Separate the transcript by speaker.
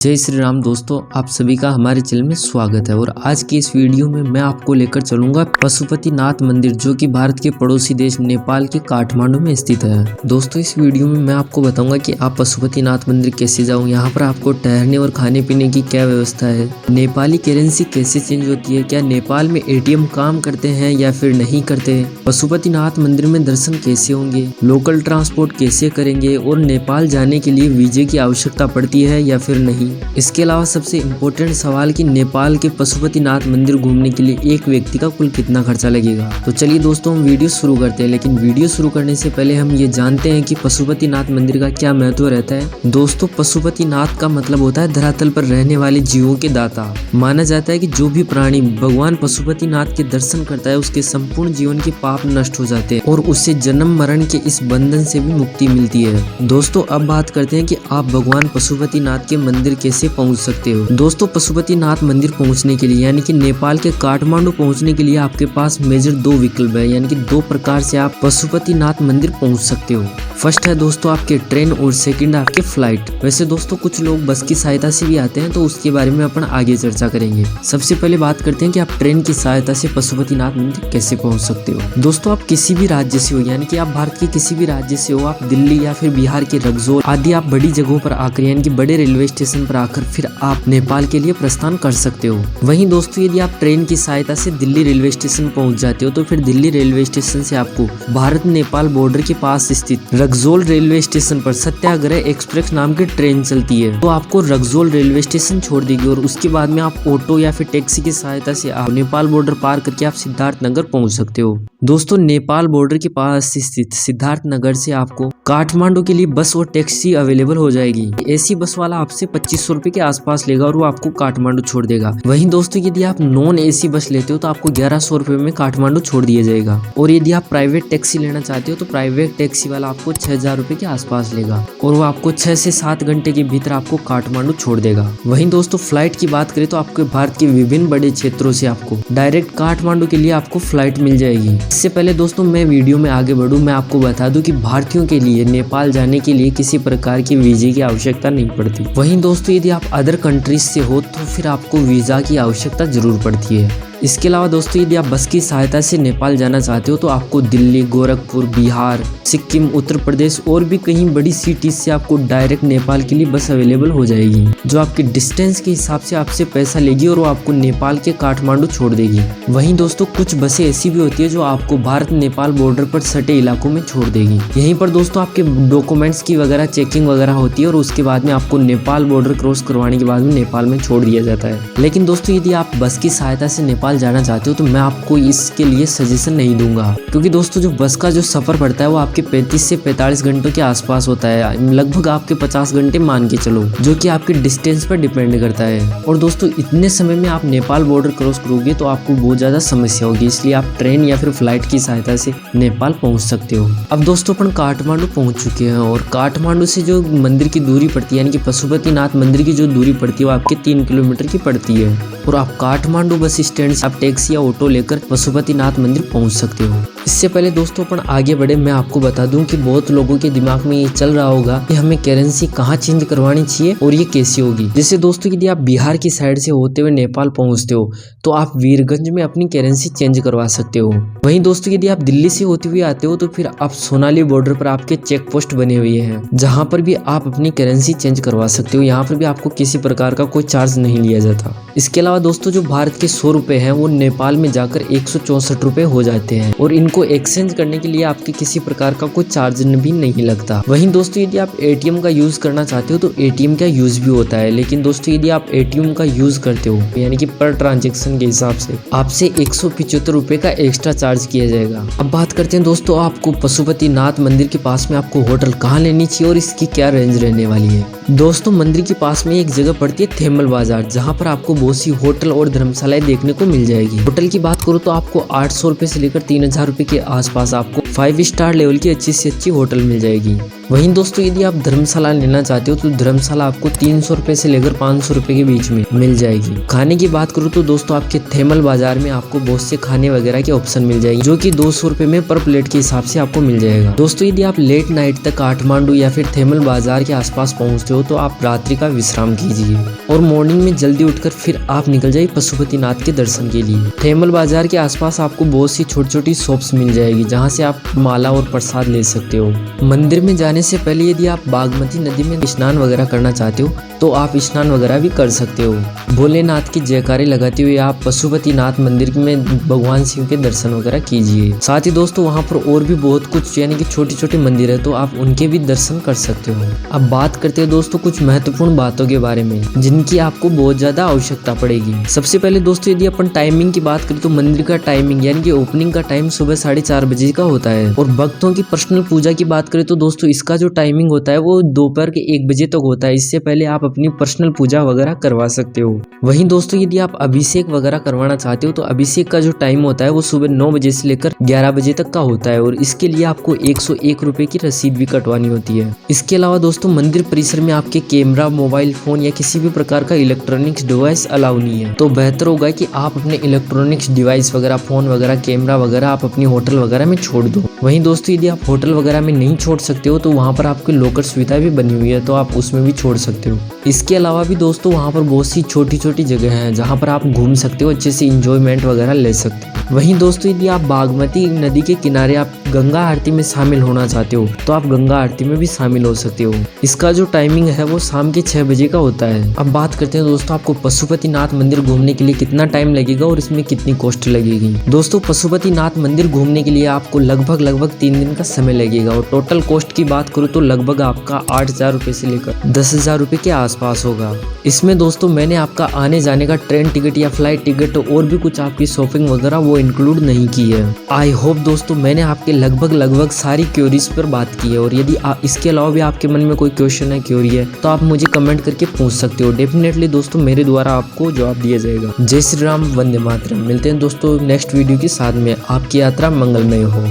Speaker 1: जय श्री राम दोस्तों, आप सभी का हमारे चैनल में स्वागत है। और आज की इस वीडियो में मैं आपको लेकर चलूंगा पशुपतिनाथ मंदिर, जो कि भारत के पड़ोसी देश नेपाल के काठमांडू में स्थित है। दोस्तों, इस वीडियो में मैं आपको बताऊंगा कि आप पशुपतिनाथ मंदिर कैसे जाऊं, यहाँ पर आपको ठहरने और खाने पीने की क्या व्यवस्था है, नेपाली करेंसी कैसे चेंज होती है, क्या नेपाल में ATM काम करते हैं या फिर नहीं करते, पशुपतिनाथ मंदिर में दर्शन कैसे होंगे, लोकल ट्रांसपोर्ट कैसे करेंगे और नेपाल जाने के लिए वीजे की आवश्यकता पड़ती है या फिर नहीं। इसके अलावा सबसे इम्पोर्टेंट सवाल कि नेपाल के पशुपतिनाथ मंदिर घूमने के लिए एक व्यक्ति का कुल कितना खर्चा लगेगा। तो चलिए दोस्तों, हम वीडियो शुरू करते हैं। लेकिन वीडियो शुरू करने से पहले हम ये जानते हैं कि पशुपतिनाथ मंदिर का क्या महत्व रहता है। दोस्तों, पशुपतिनाथ का मतलब होता है धरातल पर रहने वाले जीवों के दाता। माना जाता है कि जो भी प्राणी भगवान पशुपतिनाथ के दर्शन करता है, उसके संपूर्ण जीवन के पाप नष्ट हो जाते हैं और उससे जन्म मरण के इस बंधन से भी मुक्ति मिलती है। दोस्तों, अब बात करते हैं कि आप भगवान पशुपतिनाथ के मंदिर कैसे पहुंच सकते हो। दोस्तों, पशुपतिनाथ मंदिर पहुंचने के लिए यानी कि नेपाल के काठमांडू पहुंचने के लिए आपके पास मेजर दो विकल्प है, यानी कि दो प्रकार से आप पशुपतिनाथ मंदिर पहुंच सकते हो। फर्स्ट है दोस्तों आपके ट्रेन और सेकंड आपके फ्लाइट। वैसे दोस्तों, कुछ लोग बस की सहायता से भी आते हैं, तो उसके बारे में अपन आगे चर्चा करेंगे। सबसे पहले बात करते हैं कि आप ट्रेन की सहायता से पशुपतिनाथ मंदिर कैसे पहुंच सकते हो। दोस्तों, आप किसी भी राज्य से हो, यानी कि आप भारत के किसी भी राज्य से हो, आप दिल्ली या फिर बिहार के रक्सौल आदि आप बड़ी जगहों पर आकर यानी कि बड़े रेलवे स्टेशन पर आकर फिर आप नेपाल के लिए प्रस्थान कर सकते हो। वहीं दोस्तों, यदि आप ट्रेन की सहायता से दिल्ली रेलवे स्टेशन पहुंच जाते हो, तो फिर दिल्ली रेलवे स्टेशन से आपको भारत नेपाल बॉर्डर के पास स्थित रक्सौल रेलवे स्टेशन पर सत्याग्रह एक्सप्रेस नाम की ट्रेन चलती है। तो आपको रक्सौल रेलवे स्टेशन छोड़ देगी और उसके बाद में आप ऑटो या फिर टैक्सी की सहायता से आप नेपाल बॉर्डर पार करके आप सिद्धार्थ नगर पहुंच सकते हो। दोस्तों, नेपाल बॉर्डर के पास स्थित सिद्धार्थ नगर से आपको काठमांडू के लिए बस और टैक्सी अवेलेबल हो जाएगी। AC बस वाला आपसे 2500 रुपए के आसपास लेगा और वो आपको काठमांडू छोड़ देगा। वहीं दोस्तों, यदि आप नॉन AC बस लेते हो तो आपको 1100 रुपए में काठमांडू छोड़ दिया जाएगा। और यदि आप प्राइवेट टैक्सी लेना चाहते हो तो प्राइवेट टैक्सी वाला आपको 6000 रुपए के आसपास लेगा और वो आपको 6 से 7 घंटे के भीतर आपको काठमांडू छोड़ देगा। वहीं दोस्तों, फ्लाइट की बात करें तो आपके भारत के विभिन्न बड़े क्षेत्रों से आपको डायरेक्ट काठमांडू के लिए आपको फ्लाइट मिल जाएगी। इससे पहले दोस्तों, मैं वीडियो में आगे बढ़ूं, मैं आपको बता दूं कि भारतीयों के लिए नेपाल जाने के लिए किसी प्रकार की वीजे की आवश्यकता नहीं पड़ती। वहीं दोस्तों, यदि आप अदर कंट्रीज से हो तो फिर आपको वीजा की आवश्यकता जरूर पड़ती है। इसके अलावा दोस्तों, यदि आप बस की सहायता से नेपाल जाना चाहते हो तो आपको दिल्ली, गोरखपुर, बिहार, सिक्किम, उत्तर प्रदेश और भी कहीं बड़ी सिटीज से आपको डायरेक्ट नेपाल के लिए बस अवेलेबल हो जाएगी, जो आपके डिस्टेंस के हिसाब से आपसे पैसा लेगी और वो आपको नेपाल के काठमांडू छोड़ देगी। वहीं दोस्तों, कुछ बसें ऐसी भी होती है जो आपको भारत नेपाल बॉर्डर पर सटे इलाकों में छोड़ देगी। यहीं पर दोस्तों आपके डॉक्यूमेंट्स की वगैरह चेकिंग वगैरह होती है और उसके बाद में आपको नेपाल बॉर्डर क्रॉस करवाने के बाद में नेपाल में छोड़ दिया जाता है। लेकिन दोस्तों, यदि आप बस की सहायता से नेपाल जाना चाहते हो तो मैं आपको इसके लिए सजेशन नहीं दूंगा, क्योंकि दोस्तों जो बस का जो सफर पड़ता है वो आपके 35 से 45 घंटों के आसपास होता है, लगभग आपके 50 घंटे मान के चलो, जो कि आपके डिस्टेंस पर डिपेंड करता है। और दोस्तों, इतने समय में आप नेपाल बॉर्डर क्रॉस करोगे तो आपको बहुत ज्यादा समस्या होगी, इसलिए आप ट्रेन या फिर फ्लाइट की सहायता से नेपाल पहुंच सकते हो। अब दोस्तों, अपन काठमांडू पहुंच चुके हैं और काठमांडू से जो मंदिर की दूरी पड़ती है, यानी कि पशुपतिनाथ मंदिर की जो दूरी पड़ती है वो आपके 3 किलोमीटर की पड़ती है। और आप काठमांडू बस स्टैंड से आप टैक्सी या ऑटो लेकर पशुपतिनाथ मंदिर पहुंच सकते हो। इससे पहले दोस्तों अपन आगे बढ़े, मैं आपको बता दूं कि बहुत लोगों के दिमाग में ये चल रहा होगा कि हमें करेंसी कहाँ चेंज करवानी चाहिए और ये कैसे होगी। जैसे दोस्तों, यदि आप बिहार की साइड से होते हुए नेपाल पहुंचते हो तो आप वीरगंज में अपनी करेंसी चेंज करवा सकते हो। वहीं दोस्तों, यदि आप दिल्ली से होते हुए आते हो तो फिर आप सोनाली बॉर्डर पर आपके चेक पोस्ट बने हुए हैं, जहाँ पर भी आप अपनी करेंसी चेंज करवा सकते हो। यहाँ पर भी आपको किसी प्रकार का कोई चार्ज नहीं लिया जाता। इसके अलावा दोस्तों, जो भारत के 100 रुपए हैं वो नेपाल में जाकर 164 रुपए हो जाते हैं और इनको एक्सचेंज करने के लिए आपके किसी प्रकार का कोई चार्ज भी नहीं लगता। वहीं दोस्तों, यदि आप ATM का यूज करना चाहते हो तो ATM का यूज भी होता है, लेकिन दोस्तों यदि आप ATM का यूज करते हो यानी कि पर ट्रांजेक्शन के हिसाब से आपसे 175 रुपए का एक्स्ट्रा चार्ज किया जाएगा। अब बात करते हैं दोस्तों, आपको पशुपतिनाथ मंदिर के पास में आपको होटल कहाँ लेनी चाहिए और इसकी क्या रेंज रहने वाली है। दोस्तों, मंदिर के पास में एक जगह पड़ती है थेमल बाजार, जहाँ पर आपको बहुत सी होटल और धर्मशालाएं देखने को मिल जाएगी। होटल की बात करूँ तो आपको 800 रुपए से लेकर 3000 रुपए के आसपास आपको 5 स्टार लेवल की अच्छी से अच्छी होटल मिल जाएगी। वहीं दोस्तों यदि आप धर्मशाला लेना चाहते हो तो धर्मशाला आपको 300 रुपए से लेकर 500 रुपए के बीच में मिल जाएगी। खाने की बात करूँ तो दोस्तों आपके थेमल बाजार में आपको बहुत से खाने वगैरह के ऑप्शन मिल जाएगी, जो कि 200 रुपए में पर प्लेट के हिसाब से आपको मिल जाएगा। दोस्तों यदि आप लेट नाइट तक काठमांडू या फिर थेमल बाजार के आसपास पहुंचते हो तो आप रात्रि का विश्राम कीजिए और मॉर्निंग में जल्दी उठकर फिर आप निकल जाइए पशुपतिनाथ के दर्शन के लिए। थेमल बाजार के आसपास आपको बहुत सी छोटी छोटी शॉप्स मिल जाएगी, जहाँ से आप माला और प्रसाद ले सकते हो। मंदिर में जाने से पहले यदि आप बागमती नदी में स्नान वगैरह करना चाहते हो तो आप स्नान वगैरह भी कर सकते हो। भोलेनाथ की जयकारे लगाते हुए आप पशुपतिनाथ मंदिर में भगवान शिव के दर्शन वगैरह कीजिए। साथ ही दोस्तों वहाँ पर और भी बहुत कुछ यानी कि छोटे छोटे मंदिर है, तो आप उनके भी दर्शन कर सकते हो। अब बात करते हैं दोस्तों कुछ महत्वपूर्ण बातों के बारे में जिनकी आपको बहुत ज्यादा आवश्यकता पड़ेगी। सबसे पहले दोस्तों यदि अपन टाइमिंग की बात करें तो मंदिर का टाइमिंग यानी कि ओपनिंग का टाइम सुबह 4:30 बजे का होता है, और भक्तों की पर्सनल पूजा की बात करें तो दोस्तों इसका जो टाइमिंग होता है वो दोपहर के 1 बजे तक होता है। इससे पहले आप अपनी पर्सनल पूजा वगैरह करवा सकते हो। वहीं दोस्तों यदि आप अभिषेक वगैरह करवाना चाहते हो तो अभिषेक का जो टाइम होता है वो सुबह 9 बजे से लेकर 11 बजे तक का होता है, और इसके लिए आपको 101 रुपए की रसीद भी कटवानी होती है। इसके अलावा दोस्तों मंदिर परिसर में आपके कैमरा, मोबाइल फोन या किसी भी प्रकार का इलेक्ट्रॉनिक्स डिवाइस अलाउ नहीं है, तो बेहतर होगा कि आप अपने इलेक्ट्रॉनिक्स डिवाइस वगैरह, फोन वगैरह, कैमरा वगैरह आप अपनी होटल वगैरह में छोड़ दो। वहीं दोस्तों यदि आप होटल वगैरह में नहीं छोड़ सकते हो तो वहाँ पर आपकी लॉकर सुविधा भी बनी हुई है, तो आप उसमें भी छोड़ सकते हो। इसके अलावा भी दोस्तों वहाँ पर बहुत सी छोटी छोटी जगह हैं जहाँ पर आप घूम सकते हो, अच्छे से इंजॉयमेंट वगैरह ले सकते हो। वहीं दोस्तों यदि आप बागमती नदी के किनारे आप गंगा आरती में शामिल होना चाहते हो तो आप गंगा आरती में भी शामिल हो सकते हो। इसका जो टाइमिंग है वो शाम के 6 बजे का होता है। अब बात करते हैं दोस्तों आपको पशुपतिनाथ मंदिर घूमने के लिए कितना टाइम लगेगा और इसमें कितनी कॉस्ट लगेगी। दोस्तों पशुपतिनाथ मंदिर घूमने के लिए आपको लगभग 3 दिन का समय लगेगा, और टोटल कॉस्ट की बात करूँ तो लगभग आपका 8,000 रुपए से लेकर 10,000 रुपए के आसपास होगा। इसमें दोस्तों मैंने आपका आने जाने का ट्रेन टिकट या फ्लाइट टिकट और भी कुछ आपकी शॉपिंग वगैरह वो इंक्लूड नहीं की है। आई होप दोस्तों मैंने आपके लगभग सारी क्वेरीज पर बात की है, और यदि इसके अलावा भी आपके मन में कोई क्वेश्चन है, क्वेरी है, तो आप मुझे कमेंट करके पूछ सकते हो। डेफिनेटली दोस्तों मेरे द्वारा आपको जवाब दिया जाएगा। जय श्री राम, वंदे मातरम। मिलते हैं दोस्तों नेक्स्ट वीडियो के साथ में। आपकी यात्रा मंगलमय हो।